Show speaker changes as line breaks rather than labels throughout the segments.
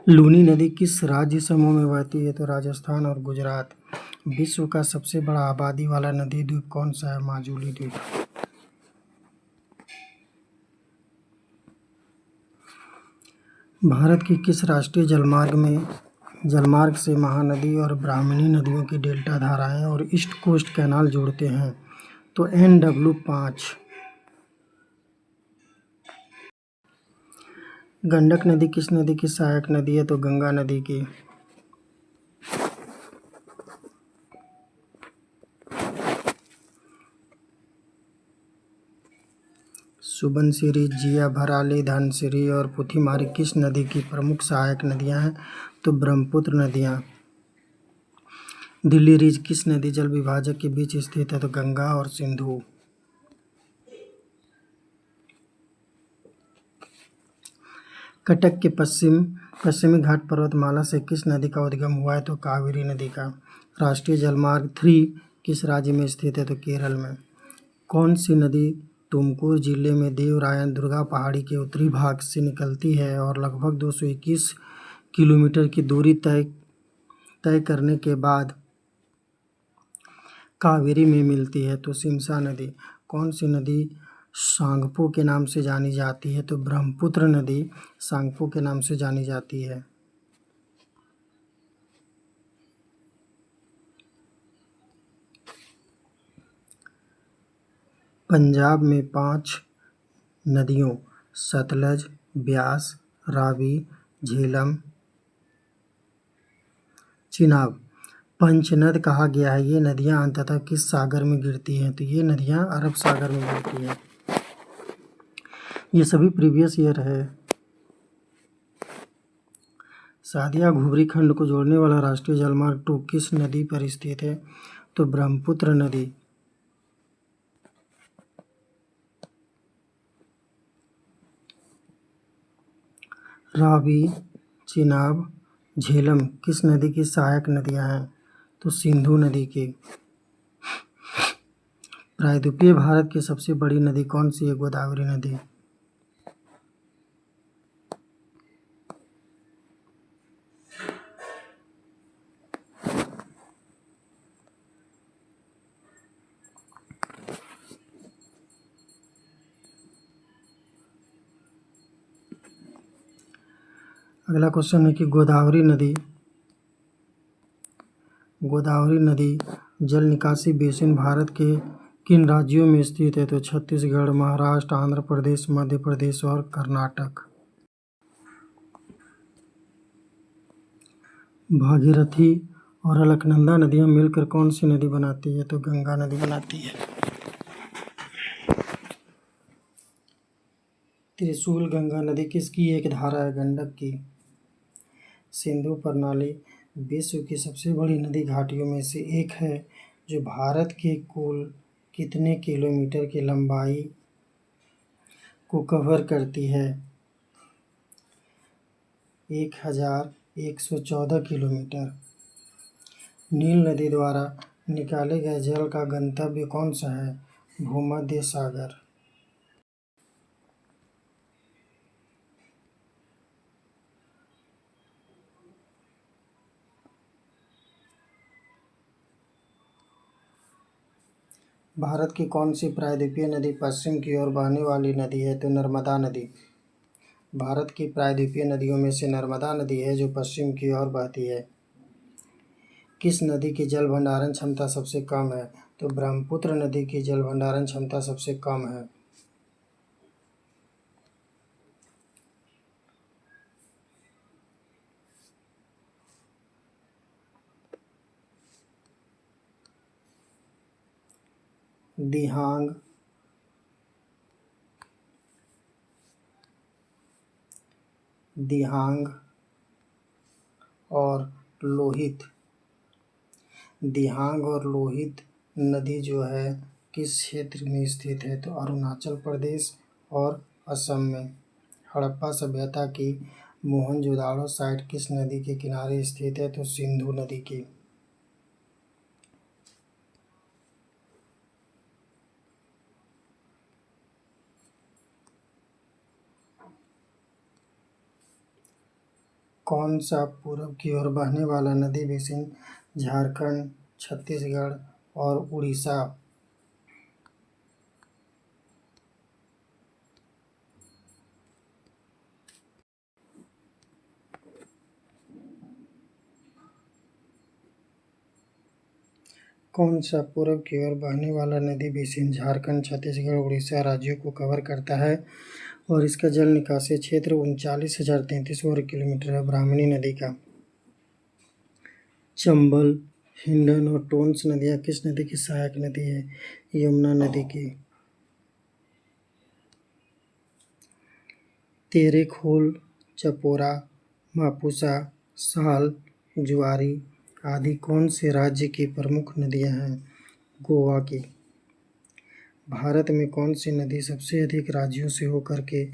लूनी नदी किस राज्य समूह में बहती है? तो राजस्थान और गुजरात। विश्व का सबसे बड़ा आबादी वाला नदी द्वीप कौन सा है? माजुली द्वीप। भारत की किस राष्ट्रीय जलमार्ग से महानदी और ब्राह्मणी नदियों की डेल्टा धाराएं और ईस्ट कोस्ट कैनाल जुड़ते हैं? तो NW5। गंडक नदी किस नदी की सहायक नदी है? तो गंगा नदी की। सुबनसिरी, जिया भराली, धनसिरी और पुथिमारी किस नदी की प्रमुख सहायक नदियां हैं? तो ब्रह्मपुत्र नदियां। दिल्ली रिज किस नदी जल विभाजक के बीच स्थित है? तो गंगा और सिंधु। कटक के पश्चिमी घाट पर्वतमाला से किस नदी का उद्गम हुआ है? तो कावेरी नदी का। राष्ट्रीय जलमार्ग 3 किस राज्य में स्थित है? तो केरल में। कौन सी नदी तुमकुर जिले में देवरायन दुर्गा पहाड़ी के उत्तरी भाग से निकलती है और लगभग 221 किलोमीटर की दूरी तय करने के बाद कावेरी में मिलती है? तो सिमसा नदी। कौन सी नदी सांगपो के नाम से जानी जाती है? तो ब्रह्मपुत्र नदी सांगपो के नाम से जानी जाती है। पंजाब में 5 नदियों सतलज, ब्यास, रावी, झेलम, चिनाब पंचनद कहा गया है। ये नदियां अंततः किस सागर में गिरती हैं? तो ये नदियां अरब सागर में गिरती हैं। ये सभी प्रीवियस ईयर है। सादिया घुबरी खंड को जोड़ने वाला राष्ट्रीय जलमार्ग 2 किस नदी पर स्थित है? तो ब्रह्मपुत्र नदी। रावी, चिनाब, झेलम किस नदी की सहायक नदियां हैं? तो सिंधु नदी की। प्रायद्वीपीय भारत की सबसे बड़ी नदी कौन सी है? गोदावरी नदी। अगला क्वेश्चन है कि गोदावरी नदी जल निकासी बेसिन भारत के किन राज्यों में स्थित है? तो छत्तीसगढ़, महाराष्ट्र, आंध्र प्रदेश, मध्य प्रदेश और कर्नाटक। भागीरथी और अलकनंदा नदियां मिलकर कौन सी नदी बनाती है? तो गंगा नदी बनाती है। त्रिशूल गंगा नदी किसकी एक धारा है? गंडक की। सिंधु प्रणाली विश्व की सबसे बड़ी नदी घाटियों में से एक है जो भारत के कुल कितने किलोमीटर की लंबाई को कवर करती है? 1114 किलोमीटर। नील नदी द्वारा निकाले गए जल का गंतव्य कौन सा है? भूमध्य सागर। भारत की कौन सी प्रायद्वीपीय नदी पश्चिम की ओर बहने वाली नदी है? तो नर्मदा नदी। भारत की प्रायद्वीपीय नदियों में से नर्मदा नदी है जो पश्चिम की ओर बहती है। किस नदी की जल भंडारण क्षमता सबसे कम है? तो ब्रह्मपुत्र नदी की जल भंडारण क्षमता सबसे कम है। दिहांग, और लोहित। दिहांग और लोहित नदी जो है किस क्षेत्र में स्थित है? तो अरुणाचल प्रदेश और असम में। हड़प्पा सभ्यता की मोहनजोदाड़ो साइट किस नदी के किनारे स्थित है? तो सिंधु नदी की। कौन सा पूरब की ओर बहने वाला नदी बेसिन झारखंड, छत्तीसगढ़ और उड़ीसा? कौन सा पूरब की ओर बहने वाला नदी बेसिन झारखंड, छत्तीसगढ़, उड़ीसा राज्यों को कवर करता है और इसका जल निकासी क्षेत्र 39,033 वर्ग किलोमीटर है? ब्राह्मणी नदी का। चंबल, हिंडन और टोंस नदियाँ किस नदी की सहायक नदी है? यमुना नदी की। तेरेखोल, चपोरा, मापुसा, साल, जुआरी आदि कौन से राज्य की प्रमुख नदियाँ हैं? गोवा की। भारत में कौन सी नदी सबसे अधिक राज्यों से होकर के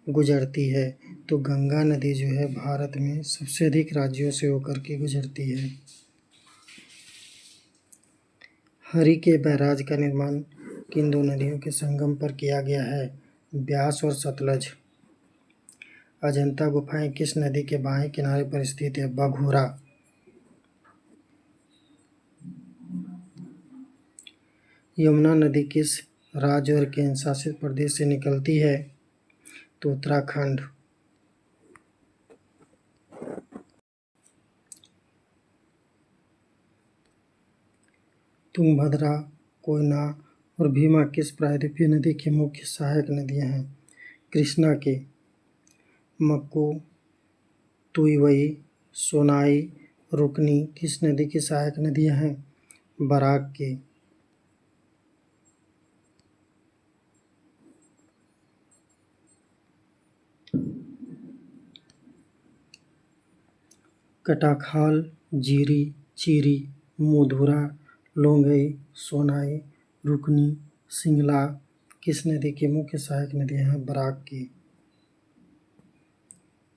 गुजरती है? तो गंगा नदी जो है भारत में सबसे अधिक राज्यों से होकर के गुजरती है। हरि के बैराज का निर्माण किन दो नदियों के संगम पर किया गया है? ब्यास और सतलज। अजंता गुफाएं किस नदी के बाएं किनारे पर स्थित है? बघोरा। यमुना नदी किस राज्य और केंद्र शासित प्रदेश से निकलती है? तो उत्तराखंड। तुंगभद्रा, कोयना और भीमा किस प्रायद्वीपीय नदी की मुख्य सहायक नदियां हैं? कृष्णा की। मक्कू, तुईवई, सोनाई, रुकनी किस नदी की सहायक नदियां हैं? बराक की। कटाखाल, जीरी, चीरी, मोधुरा, लोंगई, सोनाई, रुकनी, सिंगला किस नदी की मुख्य सहायक नदियां हैं? बराक की।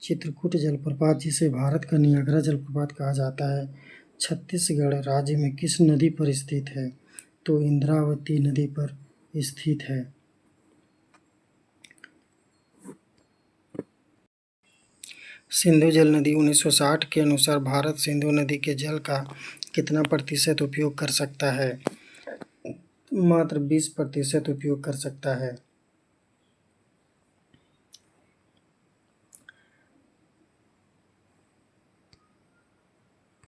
चित्रकूट जलप्रपात, जिसे भारत का नियाग्रा जलप्रपात कहा जाता है, छत्तीसगढ़ राज्य में किस नदी पर स्थित है? तो इंद्रावती नदी पर स्थित है। सिंधु जल नदी 1960 के अनुसार भारत सिंधु नदी के जल का कितना प्रतिशत उपयोग कर सकता है? मात्र 20% उपयोग कर सकता है।